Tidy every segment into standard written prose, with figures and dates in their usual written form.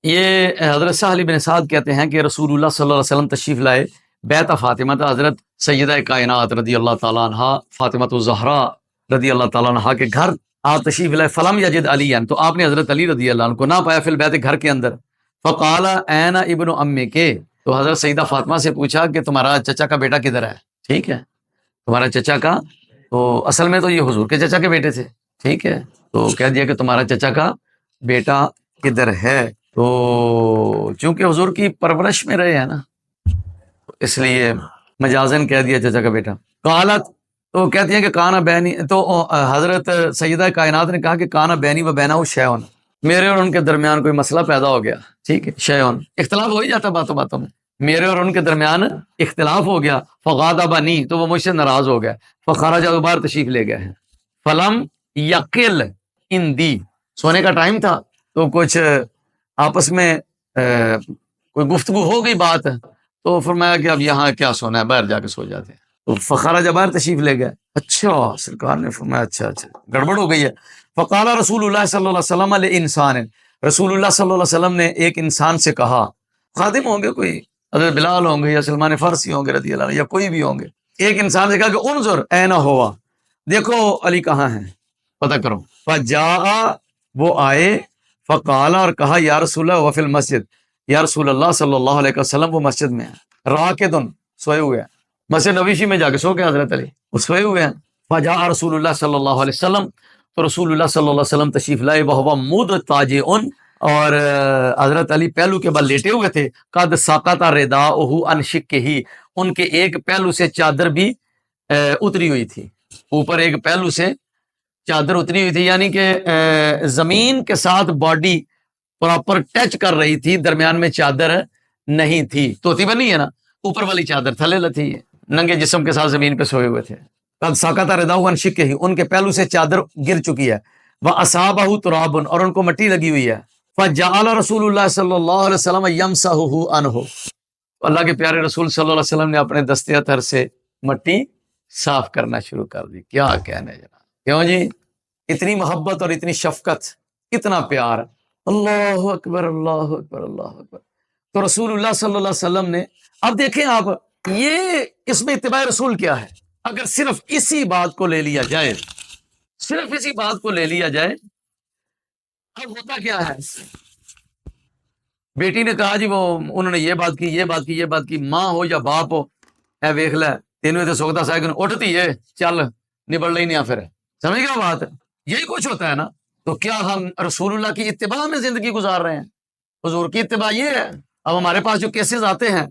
یہ حضرت سہل بن سعد کہتے ہیں کہ رسول اللہ صلی اللہ علیہ وسلم تشریف لائے بیت فاطمہ، حضرت سیدہ کائنات رضی اللہ تعالیٰ عنہ فاطمہ الزہرا رضی اللہ تعالیٰ عنہ کے گھر آپ تشریف لائے، فلم یجد علی، تو آپ نے حضرت علی رضی اللہ عنہ کو نہ پایا فی البیت، گھر کے اندر، فقال این ابن امی کے، تو حضرت سیدہ فاطمہ سے پوچھا کہ تمہارا چچا کا بیٹا کدھر ہے، ٹھیک ہے، تمہارا چچا کا، تو اصل میں تو یہ حضور کے چچا کے بیٹے تھے، ٹھیک ہے، تو کہہ دیا کہ تمہارا چچا کا بیٹا کدھر ہے، تو چونکہ حضور کی پرورش میں رہے ہیں نا، اس لیے مجازن کہہ دیا چچا کا بیٹا۔ قالت، تو کہتی ہیں کہ کانا بینی، تو حضرت سیدہ کائنات نے کہا کہ کانا بینی و بینہ شیئن، میرے اور ان کے درمیان کوئی مسئلہ پیدا ہو گیا، ٹھیک ہے، شیئن اختلاف ہو ہی جاتا باتوں باتوں میں، میرے اور ان کے درمیان اختلاف ہو گیا، فغاضبنی، تو وہ مجھ سے ناراض ہو گیا، فخرج، باہر تشریف لے گئے ہیں، فلم یقل اندی، سونے کا ٹائم تھا تو کچھ آپس میں کوئی گفتگو ہو گئی بات، تو فرمایا کہ اب یہاں کیا سونا ہے، باہر جا کے سو جاتے ہیں، تو فخرج، باہر تشریف لے گئے۔ اچھا، سرکار نے فرمایا اچھا گڑبڑ ہو گئی ہے۔ فقال رسول اللہ صلی اللہ علیہ وسلم انسان، رسول اللہ صلی اللہ علیہ وسلم نے ایک انسان سے کہا، خادم ہوں گے کوئی، حضرت بلال ہوں گے یا سلمان فارسی ہوں گے رضی اللہ عنہ یا کوئی بھی ہوں گے، ایک انسان سے کہا کہ انظر اینا ہوا، دیکھو علی کہاں ہیں، پتہ کرو۔ فجاء، وہ آئے، فقال، اور کہا، یا رسول اللہ وفی المسجد، یا رسول اللہ صلی اللہ علیہ وسلم وہ مسجد میں ہیں، راکدن، سوئے ہوئے ہیں، مسجد نبوی میں جا کے سو گئے حضرت علی، وہ سوئے ہوئے ہیں۔ فجاء رسول اللہ صلی اللہ علیہ وسلم، تو رسول اللہ صلی اللہ علیہ وسلم تشریف لائے، وہو مضطجع، اور حضرت علی پہلو کے بل لیٹے ہوئے تھے، قد سقط رداؤہ عن شقہ، ان کے ایک پہلو سے چادر بھی اتری ہوئی تھی، اوپر ایک پہلو سے چادر اتری ہوئی تھی، یعنی کہ زمین کے ساتھ باڈی پراپر ٹچ کر رہی تھی، درمیان میں چادر نہیں تھی، توتی بنی ہے نا، اوپر والی چادر تھلے تھی، ننگے جسم کے ساتھ زمین پہ سوئے ہوئے تھے، قد سقط رداؤہ عن شقہ، ان کے پہلو سے چادر گر چکی ہے، وَأَصَابَهُ تُرَابٌ، اور ان کو مٹی لگی ہوئی ہے، فَجَعَلَ رسول اللہ صلی اللہ علیہ وسلم يَمْسَحُهُ عَنْهُ، اللہ کے پیارے رسول صلی اللہ علیہ وسلم نے اپنے دستے اطہر سے مٹی صاف کرنا شروع کر دی۔ کیا کہنے جناب، کیوں جی، اتنی محبت اور اتنی شفقت، اتنا پیار، اللہ اکبر اللہ اکبر اللہ اکبر۔ تو رسول اللہ صلی اللہ علیہ وسلم نے، اب دیکھیں آپ، یہ اس میں اتباع رسول کیا ہے، اگر صرف اسی بات کو لے لیا جائے، صرف اسی بات کو لے لیا جائے، اب ہوتا کیا ہے، بیٹی نے کہا جی وہ انہوں نے یہ بات کی، یہ بات کی، یہ بات کی، ماں ہو یا باپ ہو، اے ویکھ لے تینوں تے سوکھتا سائے اٹھتی ہے، چل نبڑ لئی نہیں، پھر سمجھ گیا بات، یہی کچھ ہوتا ہے نا۔ تو کیا ہم رسول اللہ کی اتباع میں زندگی گزار رہے ہیں؟ حضور کی اتباع یہ ہے۔ اب ہمارے پاس جو کیسز آتے ہیں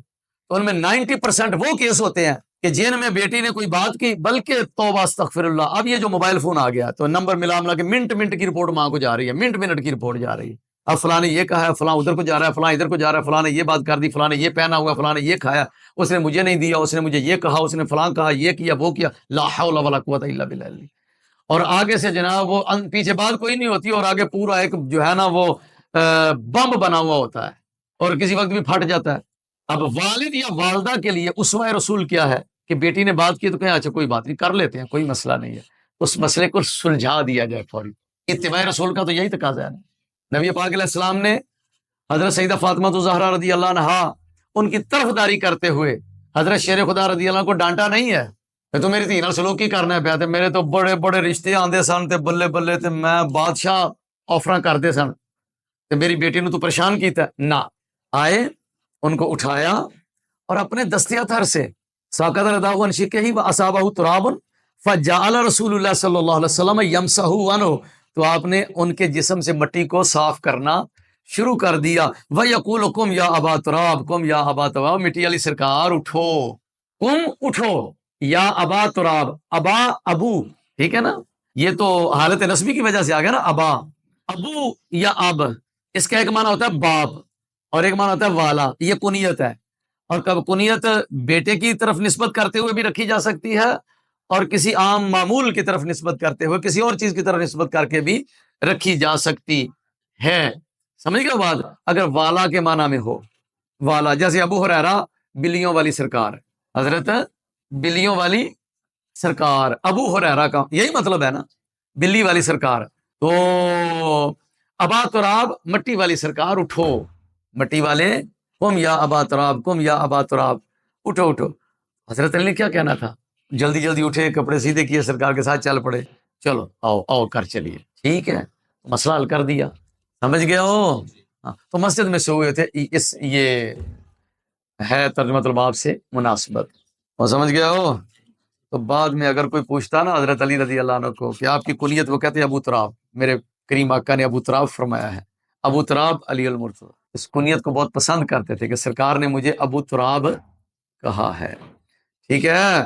تو ان میں 90% وہ کیس ہوتے ہیں کہ جن میں بیٹی نے کوئی بات کی، بلکہ توبہ استغفر اللہ، اب یہ جو موبائل فون آ گیا تو نمبر ملا کے منٹ منٹ کی رپورٹ ماں کو جا رہی ہے، منٹ کی رپورٹ جا رہی ہے، اب فلاں نے یہ کہا ہے، فلاں ادھر کو جا رہا ہے، فلاں ادھر کو جا رہا ہے، فلاں نے یہ بات کر دی، فلاں نے یہ پہنا ہوا، فلاں نے یہ کھایا، اس نے مجھے نہیں دیا، اس نے مجھے یہ کہا، اس نے فلاں کہا، یہ کیا، وہ کیا، لا حول ولا قوت الا باللہ، اور آگے سے جناب وہ پیچھے بات کوئی نہیں ہوتی، اور آگے پورا ایک جو ہے نا وہ بم بنا ہوا ہوتا ہے، اور کسی وقت بھی پھٹ جاتا ہے۔ اب والد یا والدہ کے لیے اسوہ رسول کیا ہے کہ بیٹی نے بات کی تو کہیں اچھا کوئی بات نہیں، کر لیتے ہیں، کوئی مسئلہ نہیں ہے، اس مسئلے کو سلجھا دیا جائے فوری۔ اتباع رسول کا تو یہی تقاضا ہے نا۔ نبی پاک علیہ السلام نے حضرت سیدہ فاطمہ الزہرا رضی اللہ عنہا، ان کی طرفداری کرتے ہوئے حضرت شیر خدا رضی اللہ عنہ کو ڈانٹا نہیں ہے تو میری تھی نال سلوکی کرنا ہے پیا، تے میرے تو بڑے بڑے رشتے آندے سن تے بلے بلے تے میں بادشاہ آفراں کرتے سن تے میری بیٹی نے تو پریشان کیتا ہے، نہ آئے، ان کو اٹھایا اور اپنے دستے اطہر سے ساقط رداء عن شقہ واصابہ تراب، فجعل رسول اللہ صلی اللہ علیہ وسلم یمسح عنہ، تو آپ نے ان کے جسم سے مٹی کو صاف کرنا شروع کر دیا، وَيَقُولُ قُمْ يَا أَبَا تُرَاب، قُمْ يَا أَبَا تُرَاب، مٹی والی سرکار اٹھو، قم اٹھو، یا ابا تراب، ابا ابو، ٹھیک ہے نا، یہ تو حالت نسبی کی وجہ سے آ گیا نا، ابا ابو یا اب، اس کا ایک معنی ہوتا ہے باپ اور ایک معنی ہوتا ہے والا، یہ کنیت ہے، اور کب کنیت بیٹے کی طرف نسبت کرتے ہوئے بھی رکھی جا سکتی ہے، اور کسی عام معمول کی طرف نسبت کرتے ہوئے، کسی اور چیز کی طرف نسبت کر کے بھی رکھی جا سکتی ہے، سمجھ گئے بات، اگر والا کے معنی میں ہو، والا، جیسے ابو ہریرہ بلیوں والی سرکار، حضرت بلیوں والی سرکار، ابو ہریرہ کا یہی مطلب ہے نا، بلی والی سرکار، تو ابا تراب مٹی والی سرکار اٹھو، مٹی والے، قم یا ابا تراب، قم یا ابا تراب، اٹھو اٹھو۔ حضرت علی نے کیا کہنا تھا، جلدی جلدی اٹھے، کپڑے سیدھے کیے، سرکار کے ساتھ چل پڑے، چلو آؤ آؤ کر چلیے، ٹھیک ہے، مسئلہ حل کر دیا، سمجھ گئے ہو؟ ہاں، تو مسجد میں سو ہوئے تھے، یہ ہے ترجمۃ الباب سے مناسبت، اور سمجھ گیا ہو؟ تو بعد میں اگر کوئی پوچھتا نا حضرت علی رضی اللہ عنہ کو کہ آپ کی کنیت، وہ کہتے ہیں ابو تراب، میرے کریم آقا نے ابو تراب فرمایا ہے، ابو تراب علی المرتضی، اس کنیت کو بہت پسند کرتے تھے کہ سرکار نے مجھے ابو تراب کہا ہے، ٹھیک ہے۔